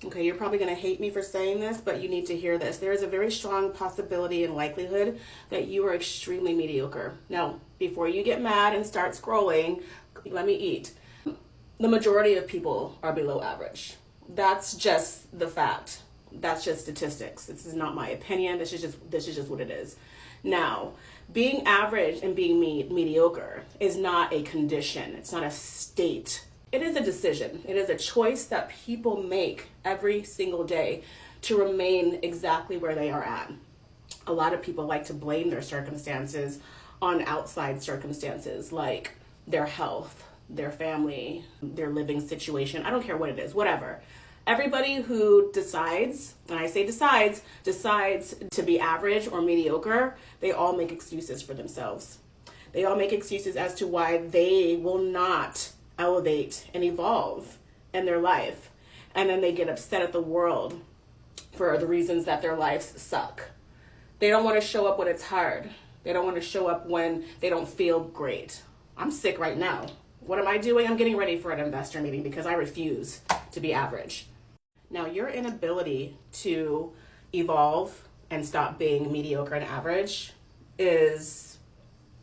Okay, you're probably going to hate me for saying this, but you need to hear this. There is a very strong possibility and likelihood that you are extremely mediocre. Now, before you get mad and start scrolling, let me eat. The majority of people are below average. That's just the fact. That's just statistics. This is not my opinion. This is just what it is. Now, being average and being mediocre is not a condition. It's not a state. It is a decision. It is a choice that people make every single day to remain exactly where they are at. A lot of people like to blame their circumstances on outside circumstances like their health, their family, their living situation. I don't care what it is, whatever. Everybody who decides, and I say decides to be average or mediocre, they all make excuses for themselves. They all make excuses as to why they will not elevate and evolve in their life. And then they get upset at the world for the reasons that their lives suck. They don't want to show up when it's hard. They don't want to show up when they don't feel great. I'm sick right now. What am I doing? I'm getting ready for an investor meeting because I refuse to be average. Now, your inability to evolve and stop being mediocre and average is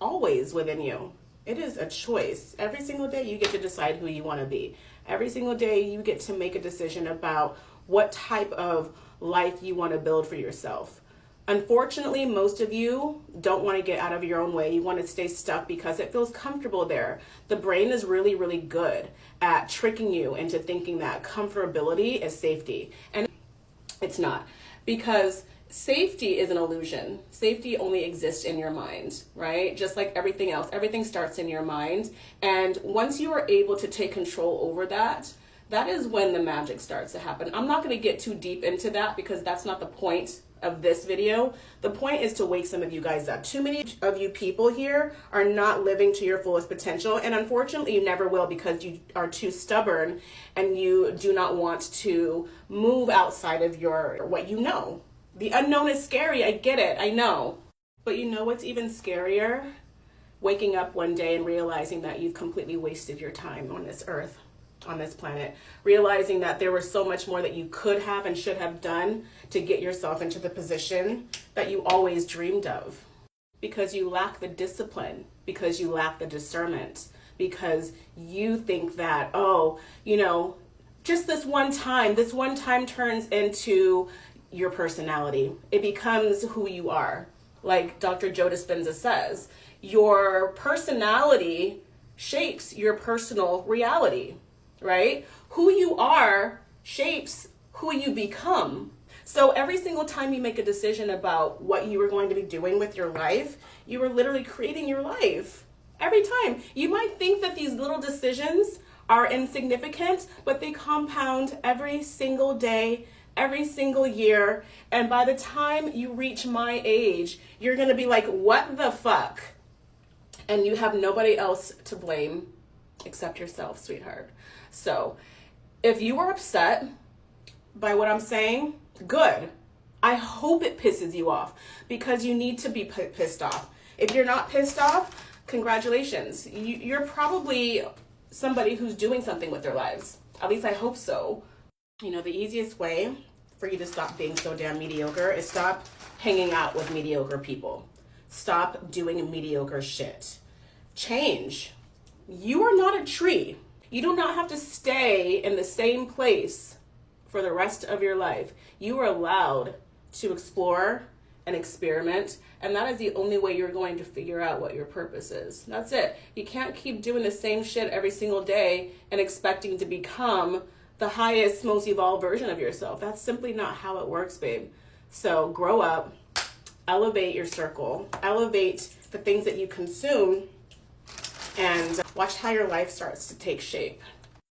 always within you. It is a choice. Every single day you get to decide who you want to be. Every single day you get to make a decision about what type of life you want to build for yourself. Unfortunately, most of you don't want to get out of your own way. You want to stay stuck because it feels comfortable there. The brain is really, really good at tricking you into thinking that comfortability is safety. And it's not, because safety is an illusion. Safety only exists in your mind, right? Just like everything else, everything starts in your mind. And once you are able to take control over that, that is when the magic starts to happen. I'm not going to get too deep into that because that's not the point of this video. The point is to wake some of you guys up. Too many of you people here are not living to your fullest potential, and unfortunately you never will because you are too stubborn and you do not want to move outside of what you know. The unknown is scary. I get it. I know. But you know what's even scarier? Waking up one day and realizing that you've completely wasted your time on this earth, on this planet, realizing that there was so much more that you could have and should have done to get yourself into the position that you always dreamed of, because you lack the discipline, because you lack the discernment, because you think that, oh, just this one time turns into your personality. It becomes who you are. Like Dr. Joe Dispenza says, your personality shapes your personal reality. Right? Who you are shapes who you become. So every single time you make a decision about what you are going to be doing with your life, you are literally creating your life. Every time. You might think that these little decisions are insignificant, but they compound every single day, every single year. And by the time you reach my age, you're going to be like, what the fuck? And you have nobody else to blame except yourself, sweetheart. So if you are upset by what I'm saying, good. I hope it pisses you off because you need to be pissed off. If you're not pissed off, congratulations. You're probably somebody who's doing something with their lives. At least I hope so. The easiest way for you to stop being so damn mediocre is stop hanging out with mediocre people. Stop doing mediocre shit. Change. You are not a tree. You do not have to stay in the same place for the rest of your life. You are allowed to explore and experiment, and that is the only way you're going to figure out what your purpose is. That's it. You can't keep doing the same shit every single day and expecting to become the highest, most evolved version of yourself. That's simply not how it works, babe. So grow up, elevate your circle, elevate the things that you consume, and watch how your life starts to take shape.